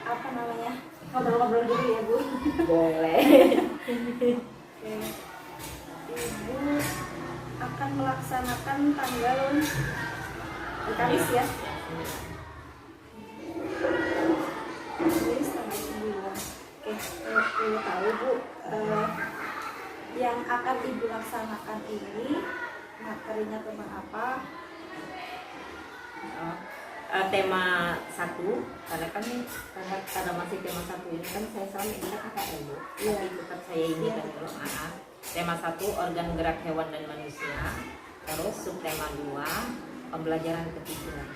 apa namanya, ngobrol-ngobrol dulu ya Bu. Boleh. Oke. Ibu akan melaksanakan tanggal Kamis ya. Kamis tanggal 9. Oke, aku tahu Bu, yang akan Ibu laksanakan ini materinya tentang apa? Tema 1, karena kan karena masih tema 1 ini kan saya selalu ingat KKN Bu. Tapi tetap saya ini kan dulu. Tema 1 organ gerak hewan dan manusia. Terus subtema 2 pembelajaran kepikiran.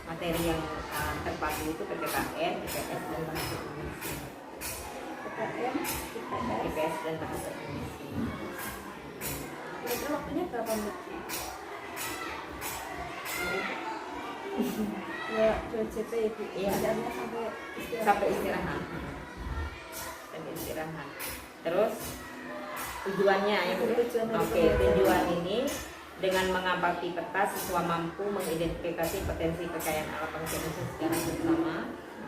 Materi yang terpadu itu PPKN, IPS dan bahasa Indonesia. PPKN, IPS dan bahasa Indonesia. Kira-kira waktunya berapa menit? Ya, 2 JP ya Bu. Iya. Belajarnya sampai istirahat. Sampai istirahat. Sampai istirahat. Terus tujuannya ya Bu. Tujuan dari Oke, tujuan ini dengan mengamati peta siswa mampu mengidentifikasi potensi kekayaan alam bangsa Indonesia secara bersama.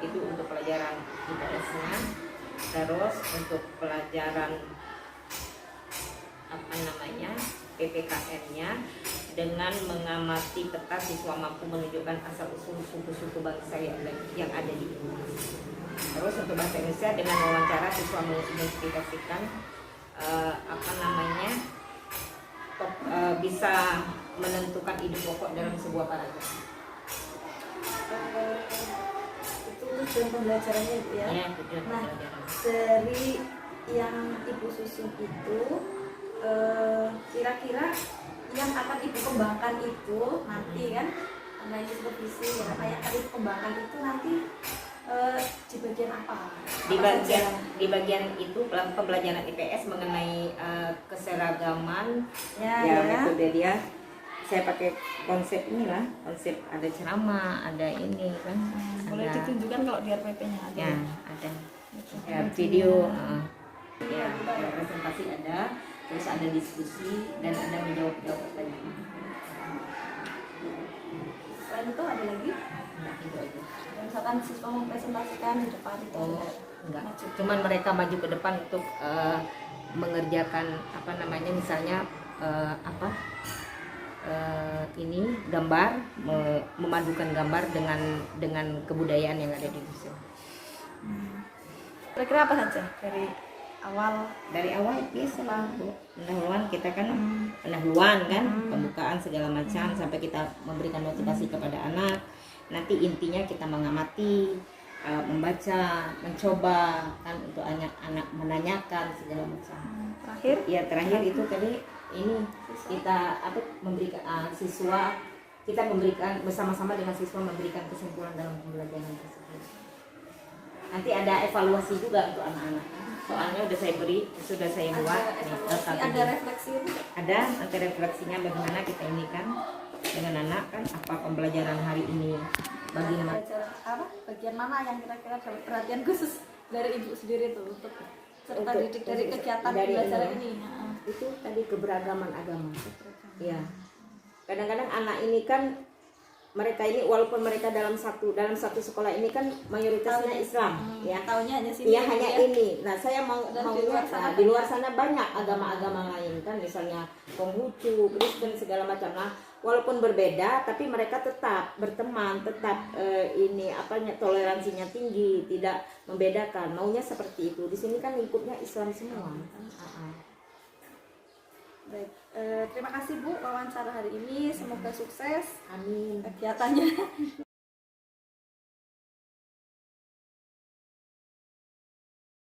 Itu untuk pelajaran IPS-nya. Terus untuk pelajaran apa namanya PPKN-nya dengan mengamati peta siswa mampu menunjukkan asal usul suku-suku bangsa yang ada di Indonesia. Terus untuk bahasa Indonesia dengan wawancara siswa mengidentifikasikan apa namanya bisa menentukan ide pokok dalam sebuah paragraf. Itu tujuan pembelajarannya Ibu ya. Ya, tujuan Nah, pembelajaran. dari yang Ibu susun itu kira-kira yang akan Ibu kembangkan itu nanti kan, karena ini supervisi ya, yang akan Ibu kembangkan itu nanti di bagian apa? Di bagian itu pembelajaran IPS mengenai keseragaman ya. metode dia. Saya pakai konsep inilah, konsep ada ceramah, ada ini kan. Boleh Ada, ditunjukkan kalau di RPP-nya ada. ya, ada. Ya, video, ya, presentasi ada, terus ada diskusi dan ada menjawab pertanyaan. Selain itu ada lagi? Nah, itu aja. Misalkan siswa mempresentasikan di depan itu ada. Enggak, cuman mereka maju ke depan untuk mengerjakan apa namanya, misalnya ini gambar, memadukan gambar dengan kebudayaan yang ada di Indonesia. Kira-kira apa saja dari awal Biasa lah Bu. Pendahuluan kita kan pendahuluan kan, pembukaan segala macam sampai kita memberikan motivasi kepada anak. Nanti intinya kita mengamati, membaca, mencoba kan untuk anak menanyakan segala macam. Terakhir itu tadi ini kita memberikan siswa, kita memberikan bersama-sama dengan siswa memberikan kesimpulan dalam pembelajaran tersebut. Nanti ada evaluasi juga untuk anak-anak. Soalnya sudah saya buat. Ada refleksi itu? Ada nanti refleksinya bagaimana kita ini kan dengan anak kan, apa pembelajaran hari ini bagi bagian mana yang kira-kira dapat perhatian khusus dari Ibu sendiri tuh untuk serta didik dari kegiatan pembelajaran ini? Itu tadi keberagaman agama. Ya. Kadang-kadang anak ini kan mereka ini walaupun mereka dalam satu sekolah ini kan mayoritasnya Islam, ya. Taunya hanya sini. Ya, hanya ini. Nah, saya mau di luar sana banyak agama-agama lain kan, misalnya Konghucu, Kristen segala macam. Nah, walaupun berbeda tapi mereka tetap berteman, tetap toleransinya tinggi, tidak membedakan. Maunya seperti itu. Di sini kan lingkupnya Islam semua. Baik, terima kasih Bu wawancara hari ini, semoga sukses. Amin. Kegiatannya.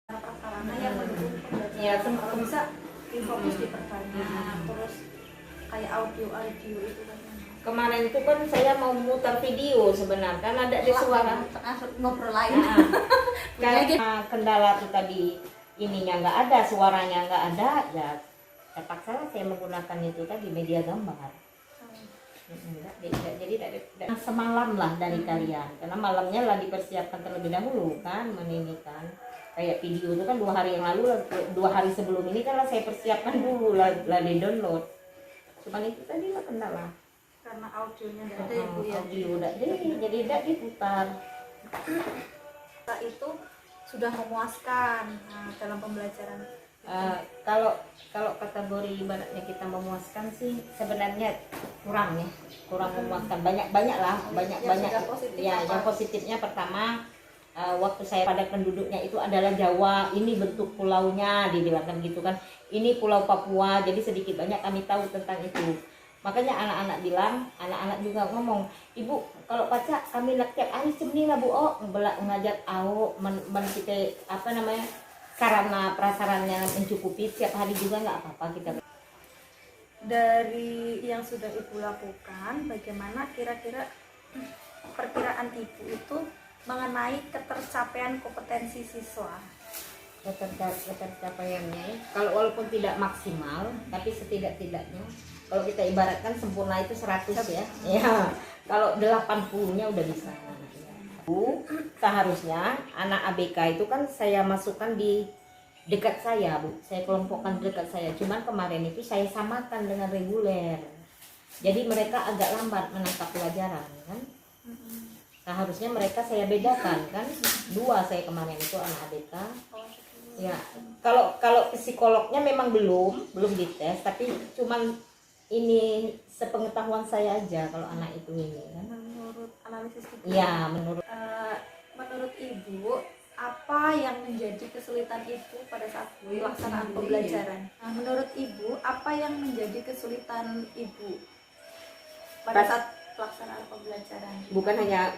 Prasarana yang mendukung pembelajaran. Kalau bisa fokus di pertanyaan, terus kayak audio itu kan. Kemarin itu kan saya mau mutar video sebenarnya kan ada di suara ngobrol lain. Karena kendala tuh tadi ininya nggak ada, suaranya nggak ada, ya terpaksa saya menggunakan itu tadi media gambar. Jadi semalam lah dari kalian, karena malamnya lah dipersiapkan terlebih dahulu kan, meninikan kayak video itu kan 2 hari yang lalu, 2 hari sebelum ini kan lah saya persiapkan dulu lah di download. Cuman itu tadi lah kendala. Karena audionya nggak ada Ibu ya. Audio udah jadi tidak diputar. itu sudah memuaskan dalam pembelajaran. Kalau kategori ibaratnya kita memuaskan sih sebenarnya kurang ya, kurang memuaskan. Banyak Yang positif ya. apa? Yang positifnya pertama, waktu saya padat penduduknya itu adalah Jawa, ini bentuk pulaunya dibilangkan gitu kan, ini Pulau Papua, jadi sedikit banyak kami tahu tentang itu. Makanya anak-anak juga ngomong, ibu kalau baca kami tiap hari cemni lah bu, ngajak kita apa namanya, sarana prasarannya mencukupi tiap hari juga nggak apa-apa kita. Dari yang sudah ibu lakukan, bagaimana kira-kira perkiraan ibu itu mengenai ketercapaian kompetensi siswa? Ketercapaiannya, kalau walaupun tidak maksimal, tapi setidak-tidaknya kalau kita ibaratkan sempurna itu 100 ya. Ya, kalau 80-nya udah bisa. Bu, seharusnya anak ABK itu kan saya masukkan di dekat saya, Bu. Saya kelompokkan dekat saya. Cuman kemarin itu saya samakan dengan reguler. Jadi mereka agak lambat menangkap pelajaran, kan? Seharusnya mereka saya bedakan, kan? 2 saya kemarin itu anak ABK. Ya, kalau psikolognya memang belum dites, tapi cuman ini sepengetahuan saya aja kalau anak itu ini, kan? Menurut analisis ibu. Ya, menurut ibu, apa yang menjadi kesulitan ibu pada saat pelaksanaan pembelajaran? Nah, menurut ibu, apa yang menjadi kesulitan ibu pada saat pelaksanaan pembelajaran?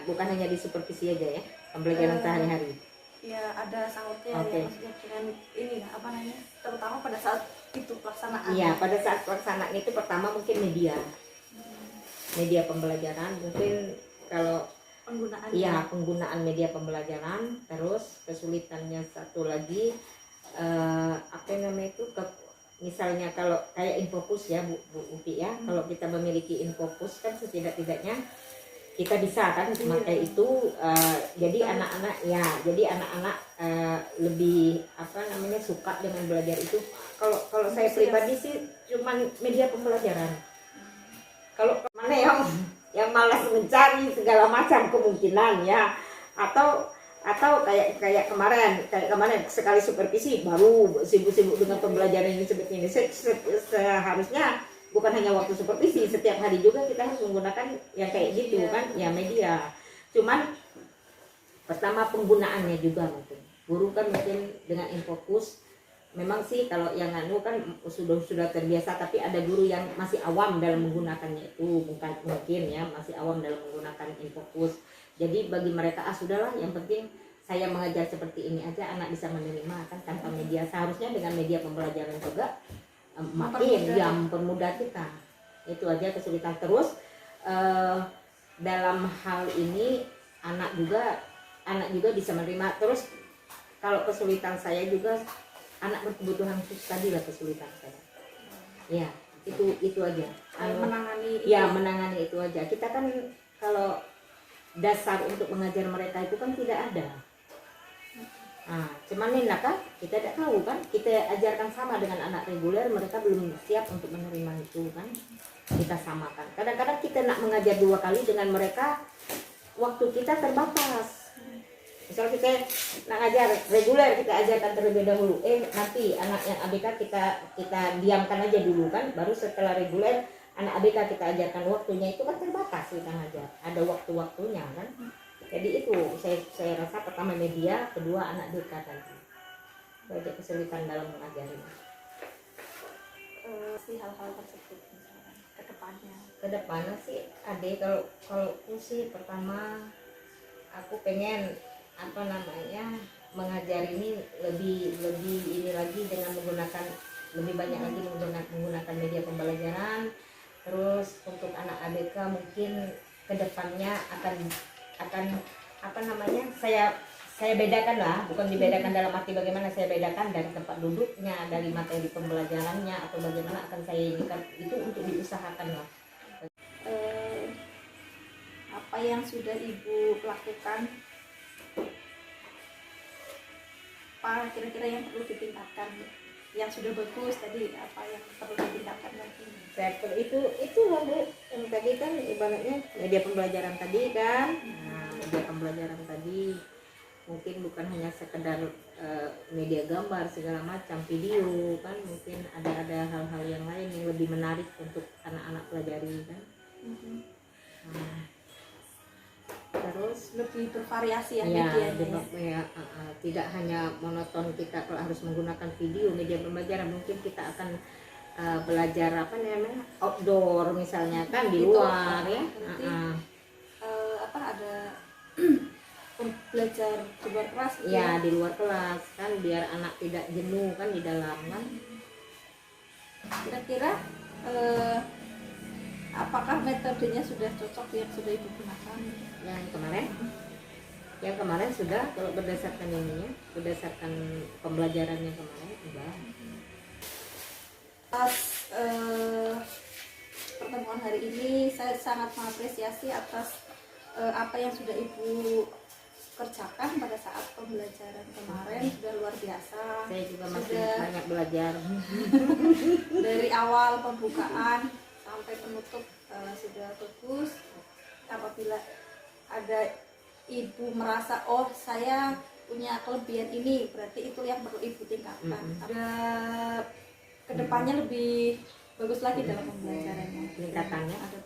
Bukan hanya di supervisi aja ya, pembelajaran sehari-hari. Ya, ada sautnya Oke. ya, maksudnya dengan ini apa namanya, terutama pada saat itu pelaksanaan. Iya, pada saat pelaksanaan itu pertama mungkin media pembelajaran, mungkin kalau Penggunaan. iya penggunaan media pembelajaran. Terus kesulitannya satu lagi apa namanya itu, misalnya kalau kayak Infocus ya Bu Upi ya, kalau kita memiliki Infocus kan setidak-tidaknya kita bisa kan memakai itu, jadi anak-anak lebih apa namanya suka dengan belajar itu. Kalau saya pribadi sih cuman media pembelajaran. Kalau mana yang malas mencari segala macam kemungkinan ya, atau kayak kemarin sekali supervisi baru sibuk-sibuk dengan pembelajaran ini seperti ini. Seharusnya bukan hanya waktu supervisi, setiap hari juga kita harus menggunakan yang kayak gitu kan, ya media. Cuman pertama penggunaannya juga mungkin guru kan mungkin dengan Infocus memang sih kalau yang kan sudah terbiasa, tapi ada guru yang masih awam dalam menggunakannya itu, mungkin ya masih awam dalam menggunakan Infocus. Jadi bagi mereka sudahlah, yang penting saya mengajar seperti ini aja, anak bisa menerima kan tanpa media. Seharusnya dengan media pembelajaran juga mempermudah kita. Itu aja kesulitan. Terus dalam hal ini anak juga bisa menerima. Terus kalau kesulitan saya juga anak berkebutuhan khusus tadi lah kesulitan saya. Ya, itu aja. Menangani itu aja. Kita kan kalau dasar untuk mengajar mereka itu kan tidak ada. Nah, cuman ini kan kita tidak tahu kan, kita ajarkan sama dengan anak reguler, mereka belum siap untuk menerima itu kan, kita samakan. Kadang-kadang kita nak mengajar 2 kali dengan mereka, waktu kita terbatas. Misal kita nak ngajar reguler, kita ajarkan terlebih dahulu, nanti anak yang ABK kita diamkan aja dulu kan, baru setelah reguler anak ABK kita ajarkan. Waktunya itu kan terbatas kita ngajar, ada waktu-waktunya kan. Jadi itu saya rasa pertama media, kedua anak BK tadi. Banyak kesulitan dalam mengajarinya. Si hal-hal tersebut misalkan Kedepannya sih kalau aku sih pertama aku pengen apa namanya mengajar ini lebih ini lagi dengan menggunakan lebih banyak lagi menggunakan media pembelajaran. Terus untuk anak ABK mungkin kedepannya akan apa namanya saya bedakan lah, bukan dibedakan dalam arti bagaimana, saya bedakan dari tempat duduknya, dari materi pembelajarannya, atau bagaimana akan saya inikan itu untuk diusahakan lah. Apa yang sudah ibu lakukan, apa kira-kira yang perlu ditingkatkan? Yang sudah bagus tadi, apa yang perlu ditingkatkan lagi? Itu lah Bu, yang tadi kan ibaratnya media pembelajaran tadi kan. Nah, media pembelajaran tadi mungkin bukan hanya sekedar media gambar segala macam, video kan, mungkin ada hal-hal yang lain yang lebih menarik untuk anak-anak pelajari kan. Nah, terus Lebih bervariasi ya, ya, medianya ya. tidak hanya monoton kita kalau harus menggunakan video media pembelajaran, mungkin kita akan belajar apa namanya outdoor misalnya kan, di Itu, luar ya. berarti, ada belajar di luar kelas gitu Ya, di luar kelas kan, biar anak tidak jenuh kan di dalam kan. Kira-kira apakah metodenya sudah cocok yang sudah Ibu gunakan? Yang kemarin sudah, kalau berdasarkan ininya, berdasarkan pembelajarannya kemarin sudah. Pas pertemuan hari ini saya sangat mengapresiasi atas apa yang sudah Ibu kerjakan pada saat pembelajaran kemarin, sudah luar biasa. Saya juga masih Sudah banyak belajar. dari awal pembukaan sampai penutup sudah bagus. Apabila ada Ibu merasa oh saya punya kelebihan ini, berarti itu yang perlu Ibu tingkatkan. Ada kedepannya lebih bagus lagi dalam pembelajarannya. Peningkatannya. Ada